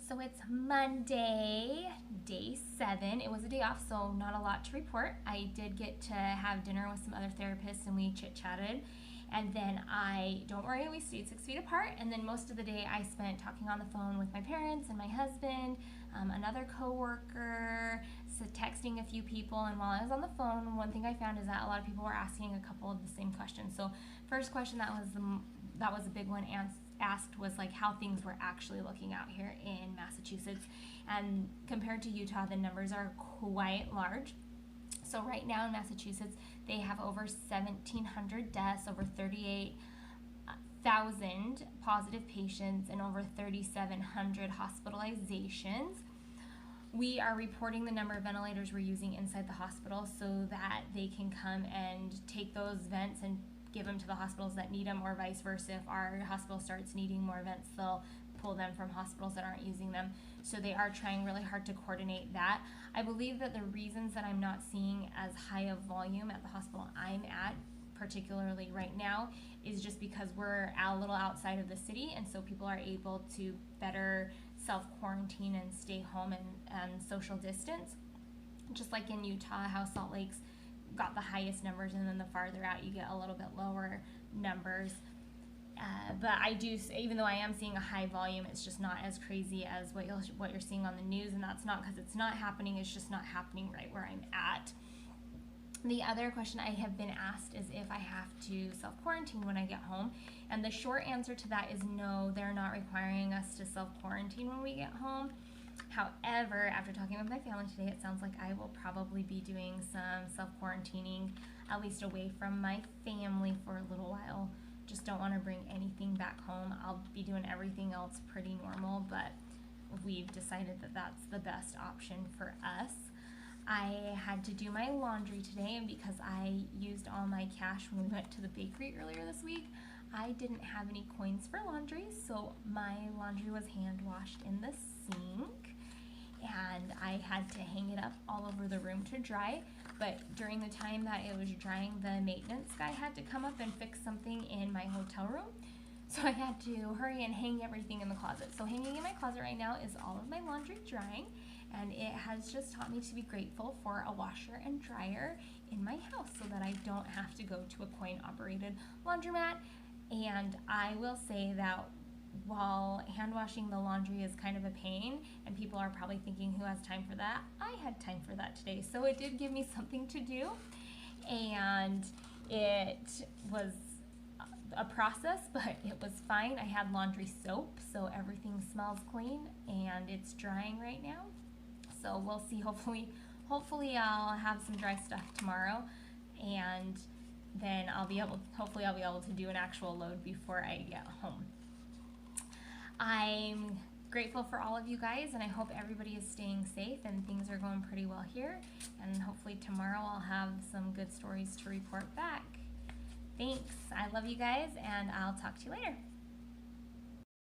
So it's Monday, day 7. It was a day off, so not a lot to report. I did get to have dinner with some other therapists and we chit-chatted. And then don't worry, we stayed 6 feet apart. And then most of the day I spent talking on the phone with my parents and my husband, another coworker, so texting a few people. And while I was on the phone, one thing I found is that a lot of people were asking a couple of the same questions. So first question that was a big one asked was like how things were actually looking out here in Massachusetts, and compared to Utah the numbers are quite large. So right now in Massachusetts they have over 1,700 deaths, over 38,000 positive patients, and over 3,700 hospitalizations. We are reporting the number of ventilators we're using inside the hospital so that they can come and take those vents and give them to the hospitals that need them, or vice versa. If our hospital starts needing more vents, they'll pull them from hospitals that aren't using them. So they are trying really hard to coordinate that. I believe that the reasons that I'm not seeing as high of volume at the hospital I'm at, particularly right now, is just because we're a little outside of the city, and so people are able to better self-quarantine and stay home and social distance. Just like in Utah, how Salt Lake's got the highest numbers, and then the farther out you get a little bit lower numbers. But I do, even though I am seeing a high volume, it's just not as crazy as what you're seeing on the news, and that's not because it's not happening, it's just not happening right where I'm at. The other question I have been asked is if I have to self-quarantine when I get home, and the short answer to that is no, they're not requiring us to self-quarantine when we get home. However, after talking with my family today, it sounds like I will probably be doing some self-quarantining, at least away from my family for a little while. Just don't want to bring anything back home. I'll be doing everything else pretty normal, but we've decided that that's the best option for us. I had to do my laundry today, and because I used all my cash when we went to the bakery earlier this week, I didn't have any coins for laundry, so my laundry was hand washed in the sink. And I had to hang it up all over the room to dry, but during the time that it was drying, the maintenance guy had to come up and fix something in my hotel room, so I had to hurry and hang everything in the closet. So hanging in my closet right now is all of my laundry drying, and it has just taught me to be grateful for a washer and dryer in my house so that I don't have to go to a coin-operated laundromat. And I will say that while hand washing the laundry is kind of a pain, and people are probably thinking who has time for that, I had time for that today. So it did give me something to do, and it was a process, but it was fine. I had laundry soap, so everything smells clean, and it's drying right now. So we'll see. Hopefully I'll have some dry stuff tomorrow, and then hopefully I'll be able to do an actual load before I get home. I'm grateful for all of you guys, and I hope everybody is staying safe and things are going pretty well here. And hopefully tomorrow I'll have some good stories to report back. Thanks. I love you guys, and I'll talk to you later.